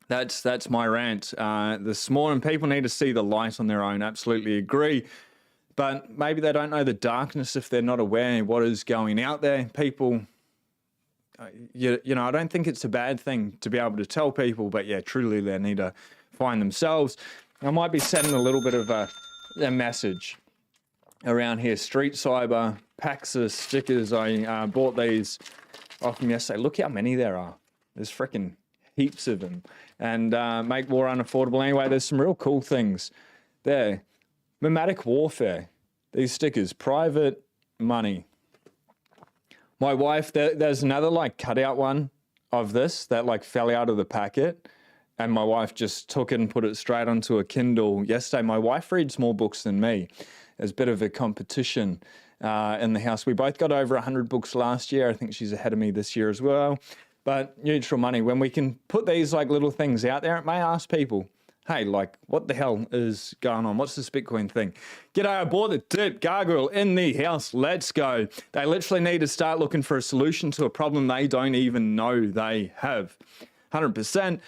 Speaker 1: that's my rant this morning. People need to see the light on their own. Absolutely agree. But maybe they don't know the darkness if they're not aware of what is going out there. People, you know, I don't think it's a bad thing to be able to tell people, but yeah, truly they need to find themselves. I might be sending a little bit of a message around here. Street Cyber, packs of stickers. I bought these off them yesterday. Look how many there are. There's freaking heaps of them, and make war unaffordable. Anyway, there's some real cool things there. Mimetic warfare. These stickers, private money. My wife, there's another like cutout one of this that like fell out of the packet, and my wife just took it and put it straight onto a Kindle yesterday. My wife reads more books than me. There's a bit of a competition in the house. We both got over 100 books last year. I think she's ahead of me this year as well. But neutral money, when we can put these like little things out there, it may ask people, hey, like, what the hell is going on? What's this Bitcoin thing? G'day, I bought the dip gargoyle in the house. Let's go. They literally need to start looking for a solution to a problem they don't even know they have. 100%.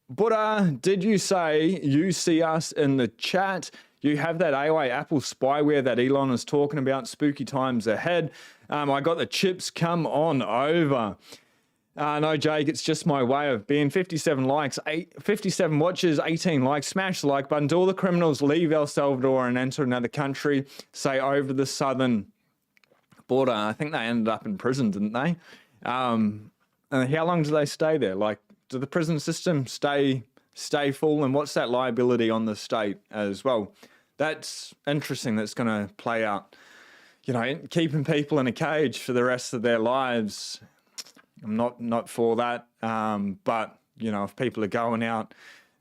Speaker 1: Buddha, did you say you see us in the chat? You have that AI Apple spyware that Elon is talking about. Spooky times ahead. I got the chips. Come on over. No, Jake, it's just my way of being. 57 likes, 57 watches, 18 likes. Smash the like button. Do all the criminals leave El Salvador and enter another country, say over the southern border? I think they ended up in prison, didn't they? And how long do they stay there? Like, do the prison system stay full? And what's that liability on the state as well? That's interesting. That's going to play out. You know, keeping people in a cage for the rest of their lives. I'm not for that. But, you know, if people are going out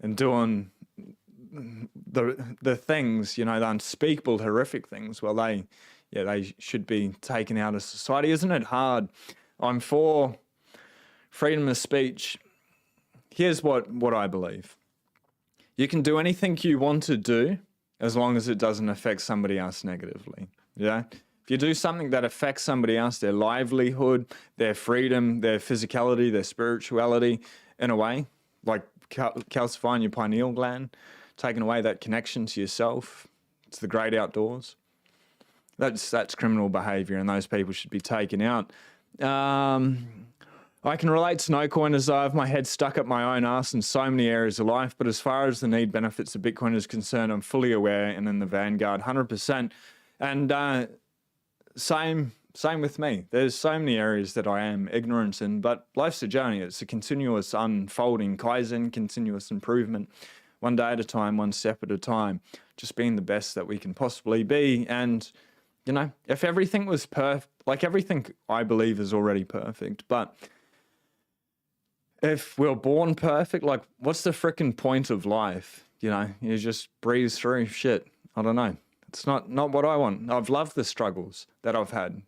Speaker 1: and doing the things, you know, the unspeakable, horrific things, well, they should be taken out of society. Isn't it hard? I'm for freedom of speech. Here's what I believe. You can do anything you want to do as long as it doesn't affect somebody else negatively. Yeah? If you do something that affects somebody else, their livelihood, their freedom, their physicality, their spirituality, in a way, like calcifying your pineal gland, taking away that connection to yourself, to the great outdoors, that's criminal behavior, and those people should be taken out. I can relate to no coin as I have my head stuck up my own ass in so many areas of life, but as far as the need benefits of Bitcoin is concerned, I'm fully aware and in the vanguard, 100%. And same with me. There's so many areas that I am ignorant in, but life's a journey. It's a continuous unfolding, Kaizen, continuous improvement, one day at a time, one step at a time, just being the best that we can possibly be. And, you know, if everything was perfect, like everything I believe is already perfect, but if we're born perfect, like what's the frickin' point of life? You know, you just breeze through shit. I don't know. It's not what I want. I've loved the struggles that I've had.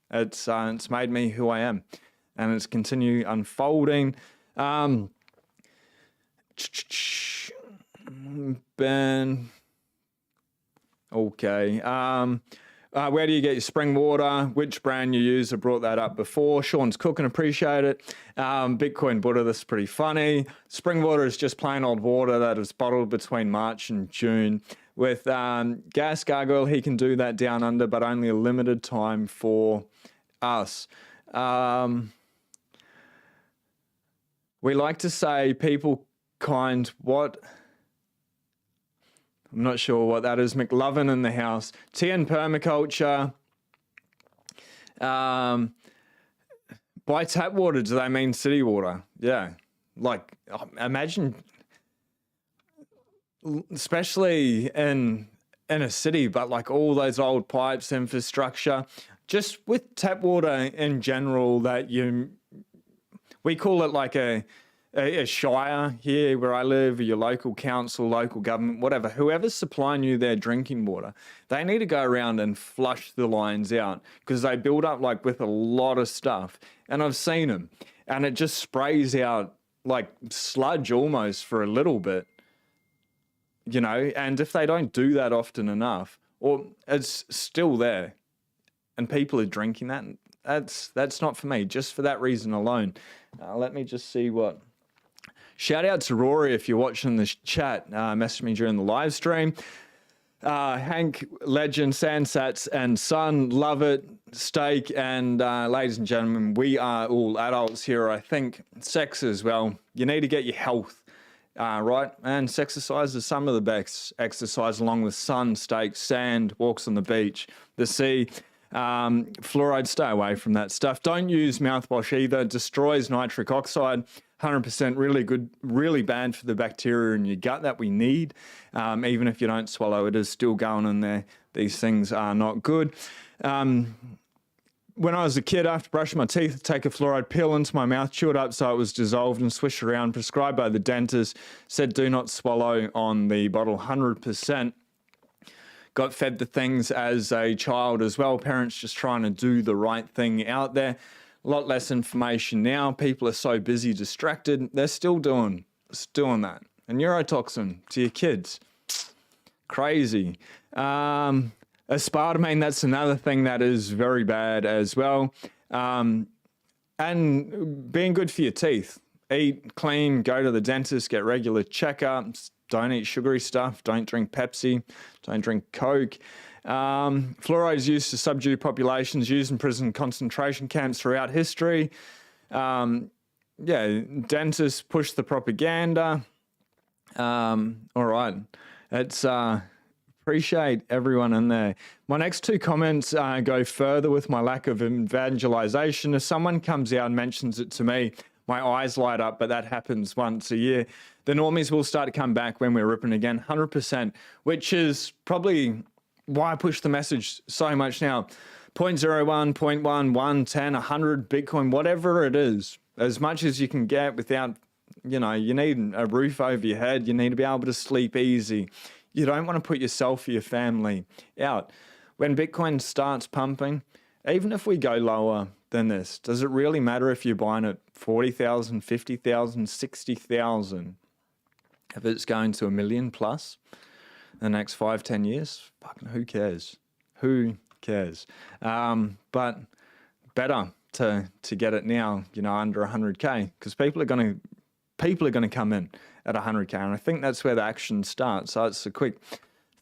Speaker 1: It's made me who I am, and it's continue unfolding. Ben, okay. Where do you get your spring water? Which brand you use? I brought that up before. Sean's cooking, appreciate it. Bitcoin Buddha, this is pretty funny. Spring water is just plain old water that is bottled between March and June. With Gas Gargoyle, he can do that down under, but only a limited time for us. We like to say people kind what... I'm not sure what that is. McLovin in the house. TN Permaculture. By tap water, do they mean city water? Yeah. Like, imagine, especially in a city, but like all those old pipes, infrastructure, just with tap water in general, that we call it like a shire here where I live, or your local council, local government, whatever, whoever's supplying you their drinking water, they need to go around and flush the lines out, because they build up like with a lot of stuff. And I've seen them, and it just sprays out like sludge almost for a little bit, you know. And if they don't do that often enough, or it's still there and people are drinking that, that's not for me, just for that reason alone. Let me just see what... Shout out to Rory if you're watching this chat. Message me during the live stream. Hank, Legend, Sansats, and Son, love it. Steak, and ladies and gentlemen, we are all adults here. I think sex as well. You need to get your health right, and sexercise is some of the best exercise, along with sun, steak, sand, walks on the beach, the sea. Fluoride, stay away from that stuff. Don't use mouthwash either. Destroys nitric oxide. 100% really good, really bad for the bacteria in your gut that we need. Even if you don't swallow, it is still going in there. These things are not good. When I was a kid, after brushing my teeth, I'd take a fluoride pill into my mouth, chew it up so it was dissolved and swish around, prescribed by the dentist, said do not swallow on the bottle, 100%. Got fed the things as a child as well. Parents just trying to do the right thing out there. A lot less information now. People are so busy, distracted. They're still doing that. A neurotoxin to your kids. Crazy. Aspartame, that's another thing that is very bad as well. And being good for your teeth. Eat clean, go to the dentist, get regular checkups. Don't eat sugary stuff. Don't drink Pepsi. Don't drink Coke. Fluoride is used to subdue populations, used in prison concentration camps throughout history. Dentists push the propaganda. All right. It's appreciate everyone in there. My next two comments go further with my lack of evangelization. If someone comes out and mentions it to me, my eyes light up, but that happens once a year. The normies will start to come back when we're ripping again, 100%, which is probably why I push the message so much now. 0.01, 0.1, 1, 10, 100 Bitcoin, whatever it is, as much as you can get without, you need a roof over your head. You need to be able to sleep easy. You don't want to put yourself or your family out. When Bitcoin starts pumping, even if we go lower than this, does it really matter if you're buying at 40,000, 50,000, 60,000? If it's going to $1 million plus in the next 5-10 years, fucking who cares? Who cares? But better to get it now, under 100K, because people are going to come in at 100K, and I think that's where the action starts. So it's a quick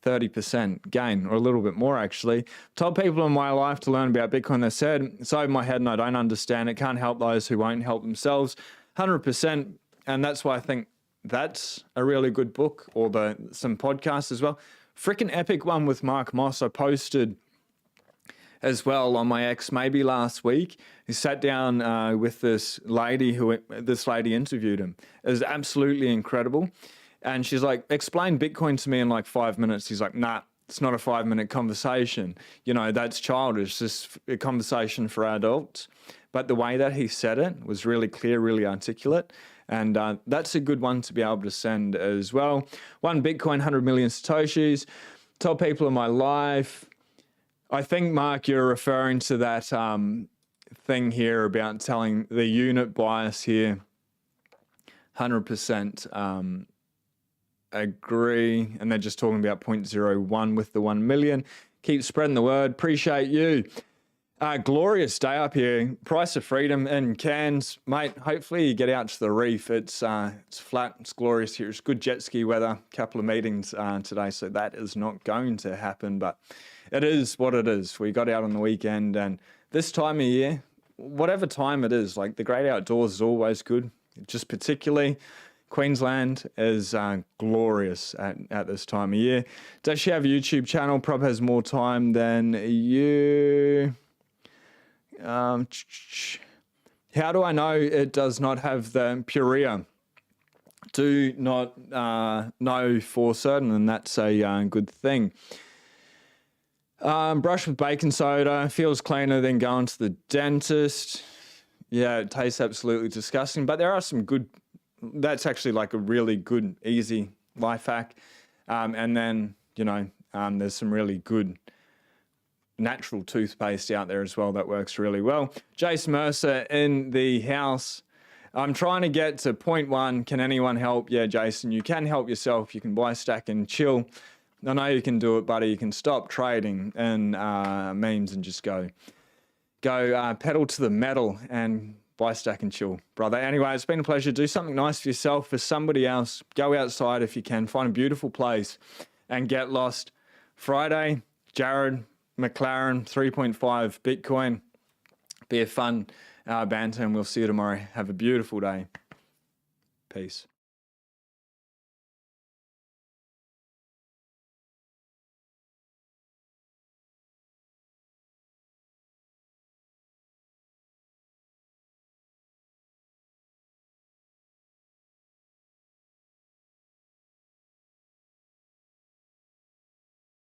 Speaker 1: 30% gain, or a little bit more actually. Told people in my life to learn about Bitcoin. They said it's over my head and I don't understand it. Can't help those who won't help themselves. 100%, and that's why I think that's a really good book, or some podcasts as well. Freaking epic one with Mark Moss I posted as well on my X maybe last week. He sat down with this lady interviewed him. It was absolutely incredible. And she's like, explain Bitcoin to me in like 5 minutes. He's like, nah, it's not a 5-minute conversation. That's childish. It's just a conversation for adults. But the way that he said it was really clear, really articulate. And that's a good one to be able to send as well. 1 Bitcoin, 100 million Satoshis. Told people in my life. I think, Mark, you're referring to that thing here about telling the unit bias here. 100% agree. And they're just talking about 0.01 with the 1 million. Keep spreading the word. Appreciate you. Glorious day up here. Price of freedom in Cairns, mate. Hopefully you get out to the reef. It's flat. It's glorious here. It's good jet ski weather. Couple of meetings today, so that is not going to happen. But it is what it is. We got out on the weekend, and this time of year, whatever time it is, like the great outdoors is always good. Just particularly Queensland is glorious at this time of year. Does she have a YouTube channel? Prob has more time than you. How do I know it does not have the Purea? Do not know for certain, and that's a good thing. Brush with baking soda. Feels cleaner than going to the dentist. Yeah, it tastes absolutely disgusting, but there are some good... That's actually like a really good, easy life hack. And then, there's some really good natural toothpaste out there as well that works really well. Jace Mercer in the house. I'm trying to get to 0.1. Can anyone help? Yeah, Jason, you can help yourself. You can buy, stack, and chill. I know you can do it, buddy. You can stop trading in memes and just go pedal to the metal and buy, stack, and chill, brother. Anyway, it's been a pleasure. Do something nice for yourself, for somebody else. Go outside if you can. Find a beautiful place and get lost. Friday, Jared McLaren, 3.5 Bitcoin. Be a fun banter, and we'll see you tomorrow. Have a beautiful day. Peace.